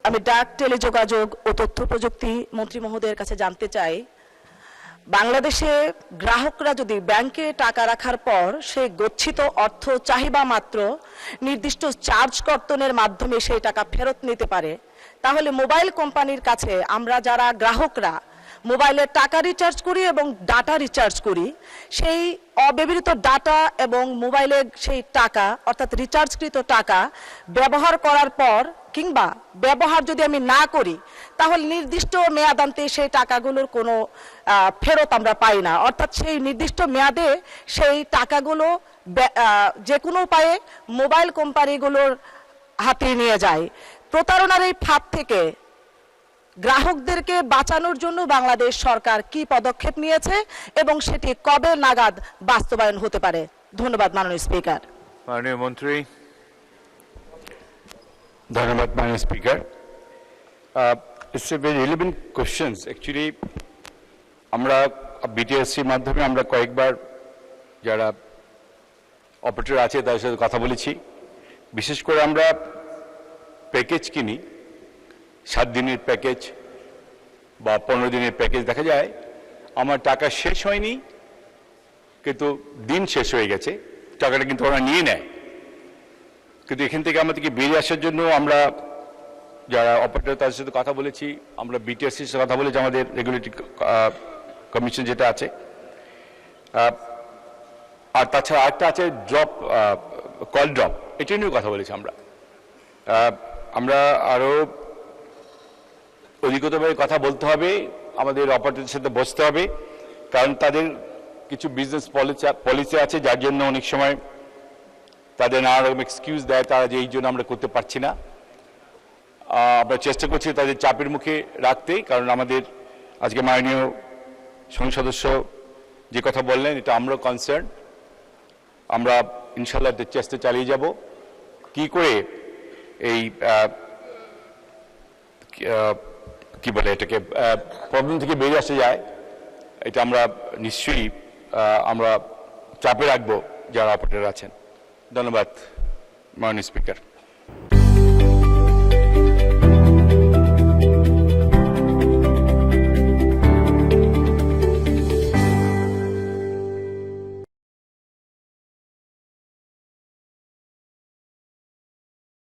আমি ডাক টেলিযোগাযোগ ও তথ্য প্রযুক্তি মন্ত্রী মহোদয়ের কাছে জানতে চাই, বাংলাদেশে গ্রাহকরা যদি ব্যাংকে টাকা রাখার পর সেই গচ্ছিত অর্থ চাহিদা মাত্র নির্দিষ্ট চার্জ কর্তনের মাধ্যমে সেই টাকা ফেরত নিতে পারে, তাহলে মোবাইল কোম্পানির কাছে আমরা যারা গ্রাহকরা মোবাইলে টাকা রিচার্জ করি এবং ডাটা রিচার্জ করি, সেই অব্যবহৃত ডাটা এবং মোবাইলের সেই টাকা অর্থাৎ রিচার্জকৃত টাকা ব্যবহার করার পর কিংবা ব্যবহার যদি আমি না করি, তাহলে নির্দিষ্ট মেয়াদান্তে সেই টাকাগুলোর কোনো ফেরত আমরা পাই না। অর্থাৎ সেই নির্দিষ্ট মেয়াদে সেই টাকাগুলো যে কোনো উপায়ে মোবাইল কোম্পানিগুলোর হাতে নিয়ে যায়। প্রতারণার এই ফাঁদ থেকে গ্রাহকদেরকে বাঁচানোর জন্য বাংলাদেশ সরকার কি পদক্ষেপ নিয়েছে এবং সেটি কবে নাগাদ বাস্তবায়ন হতে পারে? ধন্যবাদ মাননীয় স্পিকার। মাননীয় মন্ত্রী। ধন্যবাদ মাননীয় speaker. It's a very relevant questions. Actually আমরা বিটিএসসির মাধ্যমে আমরা কয়েকবার যারা অপারেটর আছে তাদের সাথে কথা বলেছি। বিশেষ করে আমরা প্যাকেজ কিনি, 7 দিনের প্যাকেজ বা 15 দিনের প্যাকেজ। দেখা যায় আমার টাকা শেষ হয়নি কিন্তু দিন শেষ হয়ে গেছে, টাকাটা কিন্তু ওরা নিয়ে নেয়। কিন্তু এখান থেকে আমাদেরকে বেরিয়ে আসার জন্য আমরা যারা অপারেটর তাদের সাথে কথা বলেছি, আমরা বিটিএসসির সাথে কথা বলেছি, আমাদের রেগুলেটরি কমিশন যেটা আছে। আর তাছাড়া আরেকটা আছে ড্রপ, কল ড্রপ, এটা নিয়েও কথা বলেছি আমরা। আমরা আরও অধিকতভাবে কথা বলতে হবে, আমাদের অপারেটরদের সাথে বসতে হবে, কারণ তাদের কিছু বিজনেস পলিসি আছে যার জন্য অনেক সময় তাদের নানা রকম এক্সকিউজ দেয়, তারা যে এই জন্য আমরা করতে পারছি না। আমরা চেষ্টা করছি তাদের চাপের মুখে রাখতে, কারণ আমাদের আজকে মাননীয় সংসদ সদস্য যে কথা বললেন এটা আমরাও কনসার্ন। আমরা ইনশাল্লাহ চেষ্টা চালিয়ে যাব কি করে এই কি বলে এটাকে প্রবলেম থেকে বেরিয়ে আসা যায়। এটা আমরা নিশ্চয়ই আমরা চাপে রাখবো যারা অপারেটর আছেন। ধন্যবাদ মাননীয় স্পিকার।